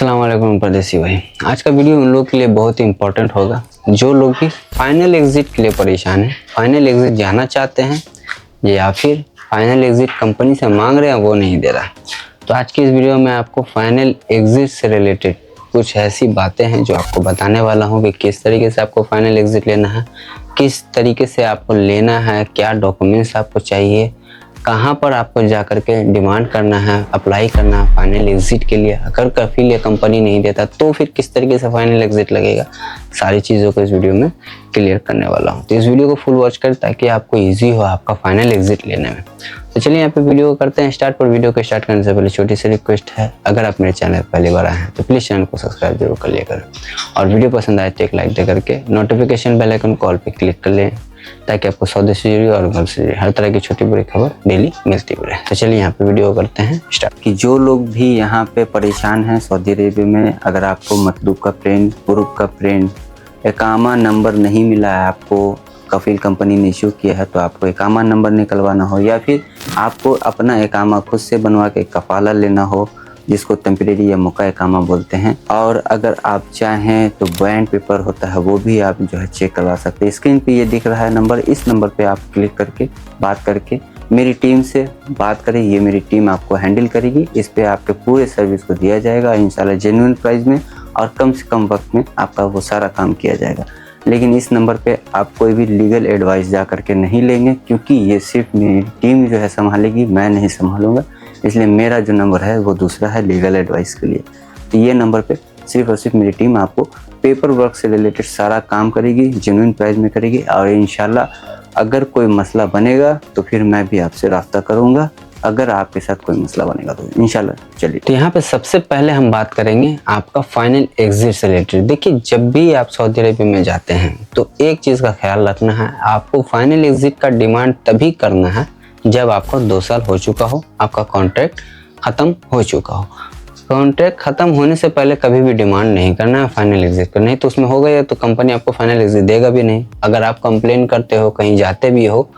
अस्सलाम वालेकुम परदेसी भाई। आज का वीडियो उन लोग के लिए बहुत ही इंपॉर्टेंट होगा जो लोग भी फाइनल एग्जिट के लिए परेशान हैं, फाइनल एग्जिट जाना चाहते हैं या फिर फाइनल एग्जिट कंपनी से मांग रहे हैं वो नहीं दे रहा। तो आज की इस वीडियो में आपको फाइनल एग्जिट से रिलेटेड कुछ ऐसी बातें हैं जो आपको बताने वाला हूँ कि किस तरीके से आपको फाइनल एग्जिट लेना है, किस तरीके से आपको लेना है, क्या डॉक्यूमेंट्स आपको चाहिए, कहाँ पर आपको जा कर के डिमांड करना है, अप्लाई करना है फाइनल एग्जिट के लिए। अगर कफील या कंपनी नहीं देता तो फिर किस तरीके से फाइनल एग्जिट लगेगा, सारी चीज़ों को इस वीडियो में क्लियर करने वाला हूँ। तो इस वीडियो को फुल वॉच करें ताकि आपको इजी हो आपका फाइनल एग्जिट लेने में। तो चलिए यहाँ पे वीडियो को करते हैं स्टार्ट। पर वीडियो को स्टार्ट करने से पहले छोटी सी रिक्वेस्ट है, अगर आप मेरे चैनल पहली बार आए हैं तो प्लीज़ चैनल को सब्सक्राइब जरूर कर लिया करें और वीडियो पसंद आए तो एक लाइक दे करके नोटिफिकेशन बेल आइकन कॉल पर क्लिक कर लें ताकि आपको सऊदी से जुड़ी और गल्फ से जुड़ी हर तरह की छोटी बड़ी खबर डेली मिलती रहे। तो चलिए यहाँ पे वीडियो करते हैं स्टार्ट। कि जो लोग भी यहाँ पे परेशान हैं सऊदी अरेबिया में, अगर आपको मतलूब का प्रिंट, प्रूफ का प्रिंट, इकामा नंबर नहीं मिला है, आपको कफील कंपनी ने इशू किया है तो आपको इकामा नंबर निकलवाना हो या फिर आपको अपना इकामा खुद से बनवा के कफाला लेना हो, जिसको टेम्परेरी या मुका इकामा बोलते हैं, और अगर आप चाहें तो बॉन्ड पेपर होता है वो भी आप जो है चेक करवा सकते हैं। स्क्रीन पे ये दिख रहा है नंबर, इस नंबर पे आप क्लिक करके बात करके मेरी टीम से बात करें, ये मेरी टीम आपको हैंडल करेगी। इस पे आपके पूरे सर्विस को दिया जाएगा इंशाल्लाह जेन्युइन प्राइस में और कम से कम वक्त में आपका वो सारा काम किया जाएगा। लेकिन इस नंबर पे आप कोई भी लीगल एडवाइस जा करके नहीं लेंगे क्योंकि ये सिर्फ मेरी टीम जो है संभालेगी, मैं नहीं संभालूंगा। इसलिए मेरा जो नंबर है वो दूसरा है लीगल एडवाइस के लिए। तो ये नंबर पे सिर्फ और सिर्फ मेरी टीम आपको पेपर वर्क से रिलेटेड सारा काम करेगी, जेन्युइन प्राइस में करेगी और इंशाल्लाह अगर कोई मसला बनेगा तो फिर मैं भी आपसे राब्ता करूँगा, अगर आपके साथ कोई मसला बनेगा तो इंशाल्लाह। चलिए तो यहाँ पे सबसे पहले हम बात करेंगे आपका फाइनल एग्जिट से रिलेटेड। देखिए जब भी आप सऊदी अरेबिया में जाते हैं तो एक चीज़ का ख्याल रखना है, आपको फाइनल एग्जिट का डिमांड तभी करना है जब आपको 2 साल हो चुका हो, आपका कॉन्ट्रैक्ट ख़त्म हो चुका हो। कॉन्ट्रैक्ट ख़त्म होने से पहले कभी भी डिमांड नहीं करना है फाइनल एग्जिट का, नहीं तो उसमें हो गया तो कंपनी आपको फाइनल एग्जिट देगा भी नहीं। अगर आप कंप्लेन करते हो, कहीं जाते भी हो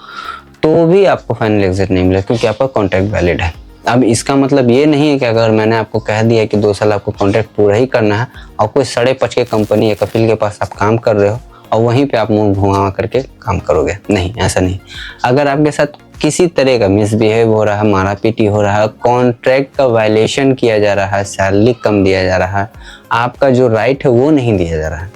तो भी आपको फाइनल एग्जिट नहीं मिलेगा क्योंकि आपका कॉन्ट्रैक्ट वैलिड है। अब इसका मतलब ये नहीं है कि अगर मैंने आपको कह दिया कि 2 साल आपको कॉन्ट्रैक्ट पूरा ही करना है और कोई सड़े पच के कंपनी या कफील के पास आप काम कर रहे हो और वहीं पे आप मुंह घुमा करके काम करोगे, नहीं, ऐसा नहीं। अगर आपके साथ किसी तरह का मिसबिहेव हो रहा है, मारा पीटी हो रहा है, कॉन्ट्रैक्ट का वायलेशन किया जा रहा है, सैलरी कम दिया जा रहा है, आपका जो राइट है वो नहीं दिया जा रहा है,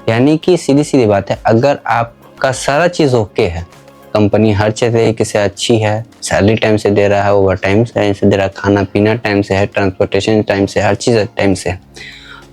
यानी कि सीधी सीधी बात है, अगर आपका सारा चीज़ ओके है, कंपनी हर तरीके से अच्छी है, सैलरी टाइम से दे रहा है, ओवर टाइम टाइम से दे रहा है, खाना पीना टाइम से है, ट्रांसपोर्टेशन टाइम से, हर चीज़ टाइम से,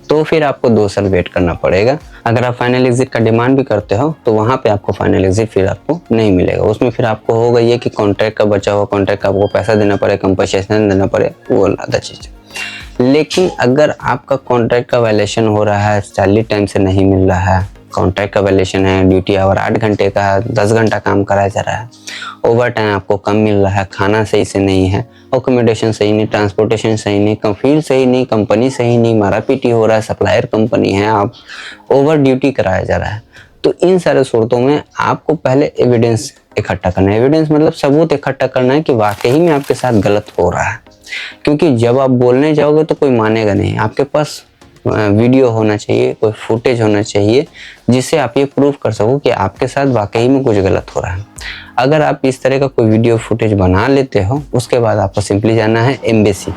तो फिर आपको 2 साल वेट करना पड़ेगा। अगर आप फाइनल एग्जिट का डिमांड भी करते हो तो वहाँ पे आपको फाइनल एग्जिट फिर आपको नहीं मिलेगा। उसमें फिर आपको होगा ये कि कॉन्ट्रैक्ट का बचा हुआ कॉन्ट्रैक्ट का आपको पैसा देना पड़े, कंपनसेशन देना पड़े, वो अलग चीज़ है। लेकिन अगर आपका कॉन्ट्रैक्ट का वायलेशन हो रहा है, सैलरी टाइम से नहीं मिल रहा है, कॉन्ट्रैक्ट का वायलेशन है, ड्यूटी आवर 8 घंटे का है, 10 घंटा काम कराया जा रहा है, ओवर टाइम आपको कम मिल रहा है, खाना सही से नहीं है, अकोमोडेशन सही नहीं, ट्रांसपोर्टेशन सही नहीं, कफील सही नहीं, कंपनी सही नहीं, मारा पीटी हो रहा है, सप्लायर कंपनी है, आप ओवर ड्यूटी कराया जा रहा है, तो इन सारे सूरतों में आपको पहले एविडेंस इकट्ठा करना है। एविडेंस मतलब सबूत इकट्ठा करना है कि वाकई में आपके साथ गलत हो रहा है, क्योंकि जब आप बोलने जाओगे तो कोई मानेगा नहीं। आपके पास वीडियो होना चाहिए, कोई फुटेज होना चाहिए जिससे आप ये प्रूफ कर सको कि आपके साथ वाकई में कुछ गलत हो रहा है। अगर आप इस तरह का कोई वीडियो फुटेज बना लेते हो, उसके बाद आपको सिंपली जाना है एम्बेसी।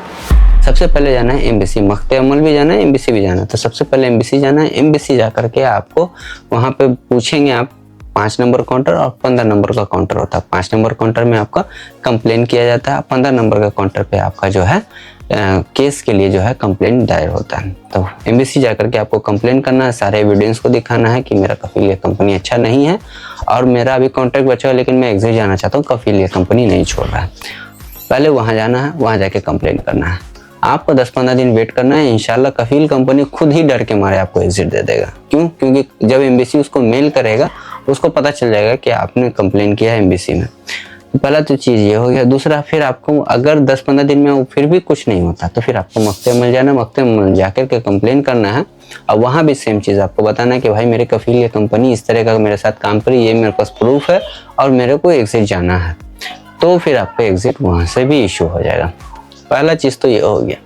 सबसे पहले जाना है एम्बेसी, मख्ते अमल भी जाना है, एम्बेसी भी जाना है। तो सबसे पहले एम्बेसी जाना है। एम्बेसी जा करके आपको वहाँ पे पूछेंगे, आप 5 नंबर काउंटर और 15 नंबर का काउंटर होता है। 5 नंबर काउंटर में आपका कंप्लेन किया जाता है, 15 नंबर का काउंटर पे आपका जो है केस के लिए जो है कंप्लेन दायर होता है। तो एम्बेसी जाकर के आपको कंप्लेन करना है, सारे एविडेंस को दिखाना है कि मेरा कफील या कंपनी अच्छा नहीं है और मेरा अभी कॉन्ट्रैक्ट बचा है लेकिन मैं एग्जिट जाना चाहता हूँ, कफील या कंपनी नहीं छोड़ रहा है। पहले वहाँ जाना है, वहाँ जाके कंप्लेन करना है। आपको 10-15 दिन वेट करना है, इंशाल्लाह कफील कंपनी खुद ही डर के मारे आपको एग्जिट दे देगा। क्यों? क्योंकि जब एम्बेसी उसको मेल करेगा उसको पता चल जाएगा कि आपने कंप्लेन किया है एम्बेसी में। पहला तो चीज़ ये हो गया। दूसरा, फिर आपको अगर 10-15 दिन में फिर भी कुछ नहीं होता तो फिर आपको मख्ते अमल जाना, मख्ते अमल जाकर के कंप्लेन करना है और वहाँ भी सेम चीज़ आपको बताना है कि भाई मेरे कफील या कंपनी इस तरह का मेरे साथ काम करी, ये मेरे पास प्रूफ है और मेरे को एग्जिट जाना है, तो फिर आपको एग्जिट वहाँ से भी इशू हो जाएगा। पहला चीज़ तो ये हो गया।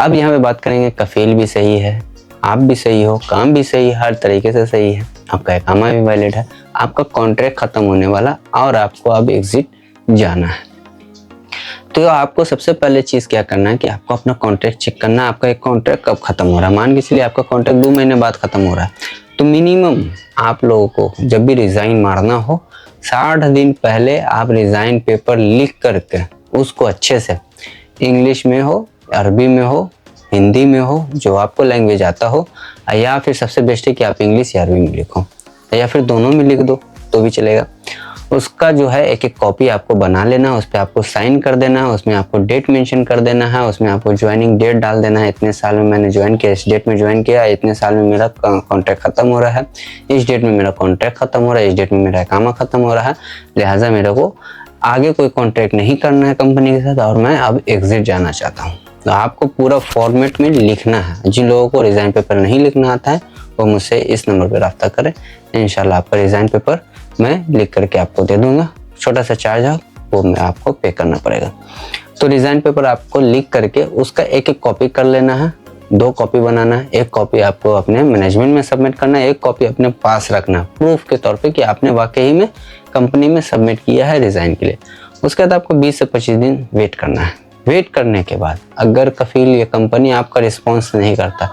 अब यहाँ पे बात करेंगे, कफील भी सही है, आप भी सही हो, काम भी सही है, हर तरीके से सही है, आपका इकामा भी वैलिड है, आपका कॉन्ट्रैक्ट खत्म होने वाला और आपको अब एग्जिट जाना है। तो आपको सबसे पहले चीज़ क्या करना है कि आपको अपना कॉन्ट्रैक्ट चेक करना है, आपका एक कॉन्ट्रैक्ट कब खत्म हो रहा है। मान के चलिए आपका कॉन्ट्रैक्ट 2 महीने बाद खत्म हो रहा है, तो मिनिमम आप लोगों को जब भी रिज़ाइन मारना हो 60 दिन पहले आप रिज़ाइन पेपर लिख करके उसको अच्छे से इंग्लिश में हो, अरबी में हो, हिंदी में हो, जो आपको लैंग्वेज आता हो, या फिर सबसे बेस्ट है कि आप इंग्लिश या अरबी में लिखो, या फिर दोनों में लिख दो तो भी चलेगा। उसका जो है एक एक कॉपी आपको बना लेना है, उस पर आपको साइन कर देना है, उसमें आपको डेट मेंशन कर देना है, उसमें आपको ज्वाइनिंग डेट डाल देना है, इतने साल में मैंने ज्वाइन किया, इस डेट में ज्वाइन किया, इतने साल में मेरा कॉन्ट्रैक्ट खत्म हो रहा है, इस डेट में मेरा कॉन्ट्रैक्ट खत्म हो रहा है, इस डेट में मेरा इकामा खत्म हो रहा है, लिहाजा मेरे को आगे कोई कॉन्ट्रैक्ट नहीं करना है कंपनी के साथ और मैं अब एग्जिट जाना चाहता हूँ। तो आपको पूरा फॉर्मेट में लिखना है। जिन लोगों को रिज़ाइन पेपर नहीं लिखना आता है वो मुझसे इस नंबर पर रब्ता करें, इंशाल्लाह आपका रिज़ाइन पेपर मैं लिख करके आपको दे दूंगा। छोटा सा चार्ज है वो मैं आपको पे करना पड़ेगा। तो रिज़ाइन पेपर आपको लिख करके उसका एक एक कॉपी कर लेना है, 2 कॉपी बनाना है, एक कॉपी आपको अपने मैनेजमेंट में सबमिट करना है, एक कॉपी अपने पास रखना है प्रूफ के तौर पे कि आपने वाकई में कंपनी में सबमिट किया है रिज़ाइन के लिए। उसके बाद आपको 20 से 25 दिन वेट करना है। वेट करने के बाद अगर कफील या कंपनी आपका रिस्पॉन्स नहीं करता,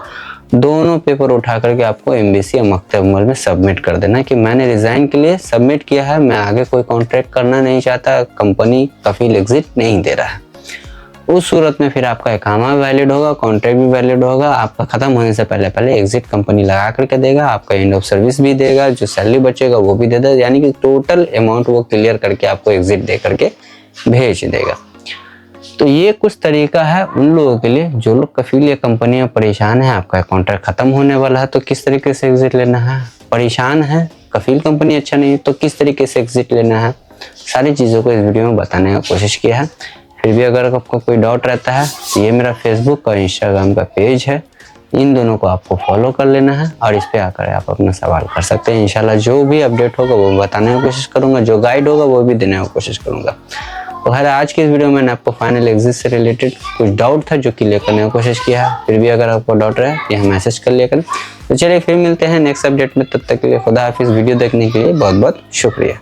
दोनों पेपर उठा करके आपको एम्बेसी या मकतब उमर में सबमिट कर देना कि मैंने रिज़ाइन के लिए सबमिट किया है, मैं आगे कोई कॉन्ट्रैक्ट करना नहीं चाहता, कंपनी कफील एग्जिट नहीं दे रहा है। उस सूरत में फिर आपका इकामा वैलिड होगा, कॉन्ट्रैक्ट भी वैलिड होगा, आपका ख़त्म होने से पहले पहले एग्जिट कंपनी लगा करके देगा, आपका एंड ऑफ सर्विस भी देगा, जो सैलरी बचेगा वो भी दे देगा, यानी कि टोटल अमाउंट वो क्लियर करके आपको एग्जिट दे करके भेज देगा। तो ये कुछ तरीका है उन लोगों के लिए जो लोग कफील या कंपनी में परेशान है, आपका कॉन्ट्रैक्ट खत्म होने वाला है तो किस तरीके से एग्जिट लेना है, परेशान है, कफील कंपनी अच्छा नहीं है तो किस तरीके से एग्जिट लेना है, सारी चीज़ों को इस वीडियो में बताने का कोशिश किया है। फिर भी अगर आपको कोई डाउट रहता है तो ये मेरा फेसबुक और इंस्टाग्राम का पेज है, इन दोनों को आपको फॉलो कर लेना है और इस पर आकर आप अपना सवाल कर सकते हैं। इंशाल्लाह जो भी अपडेट होगा वो बताने की कोशिश करूँगा, जो गाइड होगा वो भी देने की कोशिश करूँगा। तो खैर आज की इस वीडियो में मैंने आपको फाइनल एग्जिट से रिलेटेड कुछ डाउट था जो क्लियर करने की कोशिश किया है। फिर भी अगर आपको डाउट रहे यहाँ मैसेज कर लिया करें। तो चलिए फिर मिलते हैं नेक्स्ट अपडेट में, तब तक के लिए खुदा हाफिज़। वीडियो देखने के लिए बहुत बहुत शुक्रिया।